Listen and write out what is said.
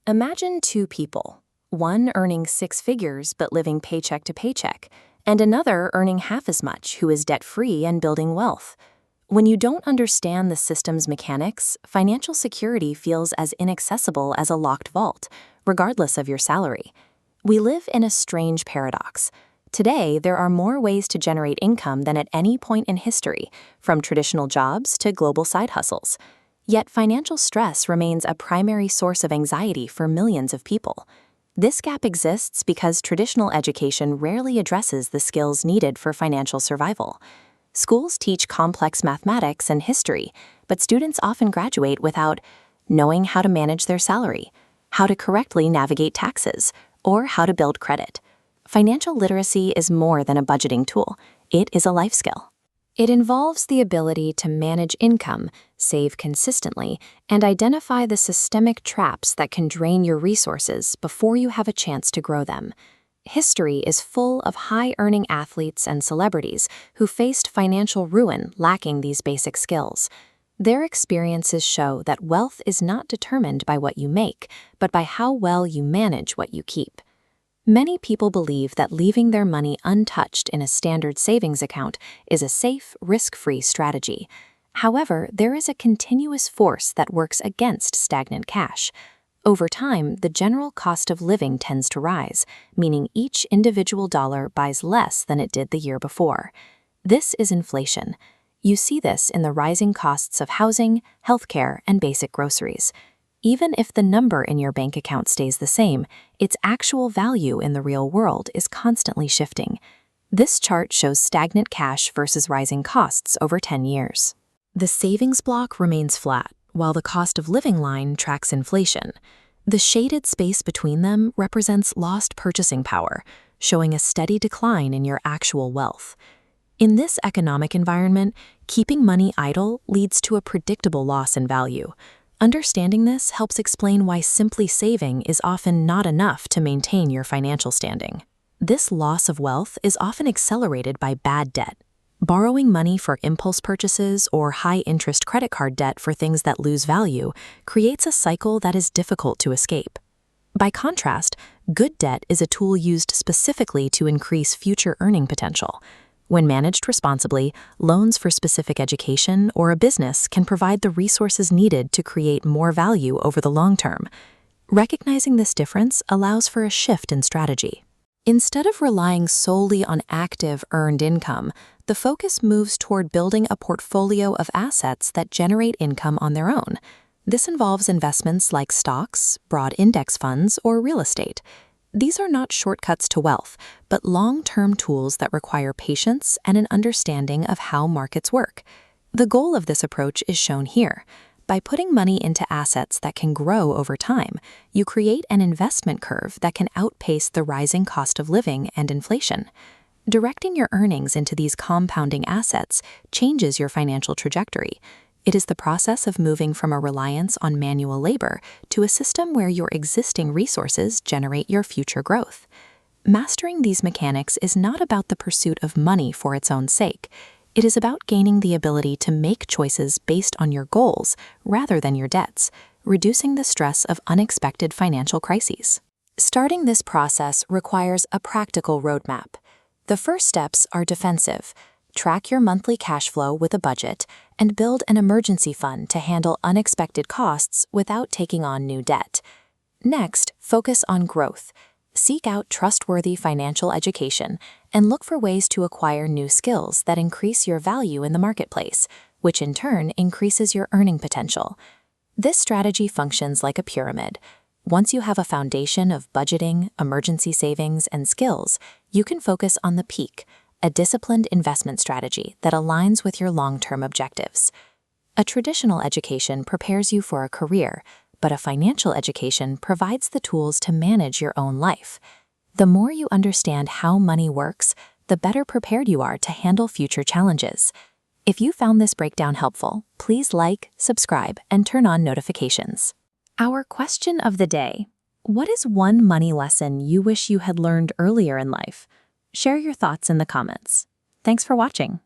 Imagine two people, one earning six figures but living paycheck to paycheck, and another earning half as much who is debt-free and building wealth. When you don't understand the system's mechanics, financial security feels as inaccessible as a locked vault, regardless of your salary. We live in a strange paradox. Today, there are more ways to generate income than at any point in history, from traditional jobs to global side hustles. Yet financial stress remains a primary source of anxiety for millions of people. This gap exists because traditional education rarely addresses the skills needed for financial survival. Schools teach complex mathematics and history, but students often graduate without knowing how to manage their salary, how to correctly navigate taxes, or how to build credit. Financial literacy is more than a budgeting tool. It is a life skill. It involves the ability to manage income, save consistently, and identify the systemic traps that can drain your resources before you have a chance to grow them. History is full of high-earning athletes and celebrities who faced financial ruin lacking these basic skills. Their experiences show that wealth is not determined by what you make, but by how well you manage what you keep. Many people believe that leaving their money untouched in a standard savings account is a safe, risk-free strategy. However, there is a continuous force that works against stagnant cash. Over time, the general cost of living tends to rise, meaning each individual dollar buys less than it did the year before. This is inflation. You see this in the rising costs of housing, healthcare, and basic groceries. Even if the number in your bank account stays the same, its actual value in the real world is constantly shifting. This chart shows stagnant cash versus rising costs over 10 years. The savings block remains flat, while the cost of living line tracks inflation. The shaded space between them represents lost purchasing power, showing a steady decline in your actual wealth. In this economic environment, keeping money idle leads to a predictable loss in value. Understanding this helps explain why simply saving is often not enough to maintain your financial standing. This loss of wealth is often accelerated by bad debt. Borrowing money for impulse purchases or high-interest credit card debt for things that lose value creates a cycle that is difficult to escape. By contrast, good debt is a tool used specifically to increase future earning potential. When managed responsibly, loans for specific education or a business can provide the resources needed to create more value over the long term. Recognizing this difference allows for a shift in strategy. Instead of relying solely on active earned income, the focus moves toward building a portfolio of assets that generate income on their own. This involves investments like stocks, broad index funds, or real estate. These are not shortcuts to wealth, but long-term tools that require patience and an understanding of how markets work. The goal of this approach is shown here. By putting money into assets that can grow over time, you create an investment curve that can outpace the rising cost of living and inflation. Directing your earnings into these compounding assets changes your financial trajectory. It is the process of moving from a reliance on manual labor to a system where your existing resources generate your future growth. Mastering these mechanics is not about the pursuit of money for its own sake. It is about gaining the ability to make choices based on your goals rather than your debts, reducing the stress of unexpected financial crises. Starting this process requires a practical roadmap. The first steps are defensive. Track your monthly cash flow with a budget and build an emergency fund to handle unexpected costs without taking on new debt. Next, focus on growth. Seek out trustworthy financial education and look for ways to acquire new skills that increase your value in the marketplace, which in turn increases your earning potential. This strategy functions like a pyramid. Once you have a foundation of budgeting, emergency savings, and skills, you can focus on the peak, a disciplined investment strategy that aligns with your long-term objectives. A traditional education prepares you for a career, but a financial education provides the tools to manage your own life. The more you understand how money works, the better prepared you are to handle future challenges. If you found this breakdown helpful, please like, subscribe, and turn on notifications. Our question of the day: what is one money lesson you wish you had learned earlier in life? Share your thoughts in the comments. Thanks for watching.